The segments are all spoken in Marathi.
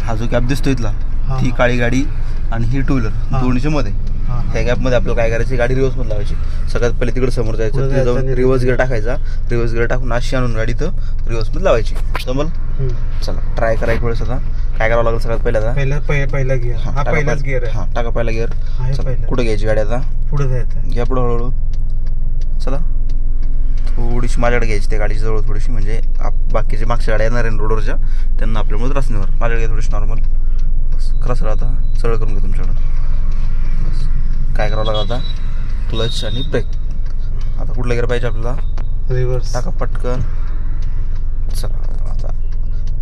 हा जो गॅप दिसतो इथला, ती काळी गाडी आणि ही टू व्हीलर दोन्हीच्या मध्ये. ह्या गॅपमध्ये आपल्याला काय करायचं, गाडी रिव्हर्स मध्ये लावायची. सगळ्यात पहिले तिकडे समोर जायचं, तिथे जाऊन रिव्हर्स गिअर टाकायचा. रिव्हर्स गिअर टाकून अशी आणून गाडी तर रिव्हर्स मध्ये लावायची. समज. चला ट्राय करा एक वेळेस. आता काय करावं लागेल सगळ्यात पहिला गिअर. हा पहिलाच गिअर आहे. हा टाका पहिला गिअर. कुठे घ्यायची गाडी आता? पुढे जायचं. घ्या पुढे हळूहळू. चला थोडीशी माझ्याकडे घ्यायची त्या गाडीची जवळ थोडीशी, म्हणजे बाकीचे मागच्या गाड्या येणार आहे रोडवरच्या त्यांना आपल्यामुळे त्रास नाही होणार. माझ्याकडे घ्या थोडीशी नॉर्मल. बस खरं सर आता सरळ करून घ्या तुमच्याकडं. बस काय करावं लागेल आता, क्लच आणि ब्रेक. आता कुठला गिअर पाहिजे आपल्याला? रिव्हर्स टाका पटकन. चला आता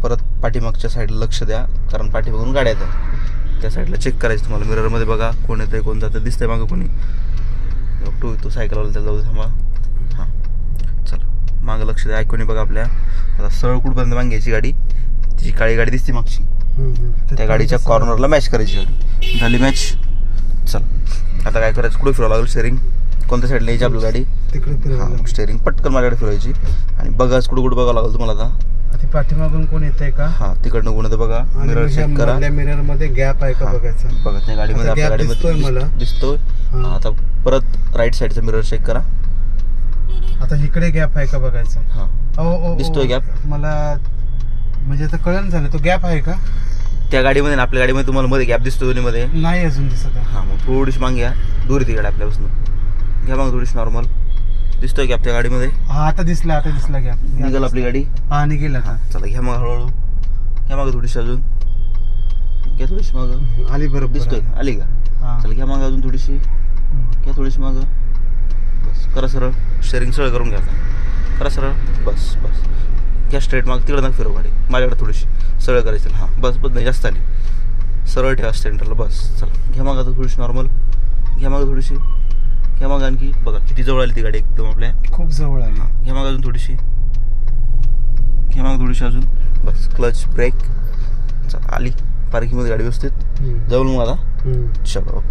परत पाठीमागच्या साईडला लक्ष द्या, कारण पाठीमागून गाड्या येतात. त्या साईडला चेक करायचं तुम्हाला. मिररमध्ये बघा कोण येतं आहे कोण जातं दिसतंय मागं कोणी. तो सायकलवाला त्याला जाऊ थांबा. हां चला मागं लक्ष द्या. ऐकून बघा आपल्या. आता सरळ कुठपर्यंत मागेची गाडी, तिची काळी गाडी दिसते मागची, त्या गाडीच्या कॉर्नरला मॅच करायची गाडी. झाली मॅच. चला आता काय करायचं, कुठे फिरावं लागेल स्टेअरिंग, कोणत्या साईडला यायची आपली गाडी तिकडे. हां स्टेअरिंग पटकन माझ्याकडे फिरवायची आणि बघाच कुठं कुठं बघावं लागेल तुम्हाला. आता पाठीमागून कोण येतंय का? हां तिकडनं कोण येतं बघा. मिरर चेक करा. मिरर मध्ये गॅप आहे का बघायचं. बघा त्या गाडीमध्ये आपल्या गाडीमध्ये दिसतोय. आता परत राईट साईडचा मिरर चेक करा. आता इकडे गॅप आहे का बघायचं. हां दिसतोय गॅप. मला म्हणजे आता कळण झालं तो गॅप आहे का त्या गाडीमध्ये. आपल्या गाडीमध्ये तुम्हाला मध्ये गॅप दिसतो दोन्हीमध्ये? नाही अजून दिसत. हां मग थोडीशी मागे घ्या, दूर येते गाडी आपल्यापासून. घ्या मग थोडीशी नॉर्मल. दिसतोय गॅप त्या गाडीमध्ये? हा आता दिसला गॅप. निघाल आपली गाडी. हा निघेल आता. चला घ्या मग हळूहळू. घ्या मागं थोडीशी अजून. घ्या थोडीशी मागं. आली बरोबर. दिसतोय आली का? चला घ्या मागं अजून थोडीशी. घ्या थोडीशी मागं. बस करा सरळ. स्टेअरिंग सरळ करून घ्या. करा सरळ. बस बस घ्या स्ट्रेट माग. तिकडे नका फिरव गाडी. माझ्याकडे थोडीशी सरळ करायची. हां बस बस नाही जास्त आली. सरळ ठेवा स्टेंटरला. बस चला घ्या मागं आता थोडीशी नॉर्मल. घ्या मागं थोडीशी. घ्या मागं आणखी. बघा किती जवळ आली ती गाडी एकदम आपल्या. खूप जवळ आली. घ्या मागं अजून थोडीशी. घ्या मागं थोडीशी अजून. बस क्लच ब्रेक. चला आली पार्किंगमध्ये गाडी व्यवस्थित. जाऊ मग आता. चलो.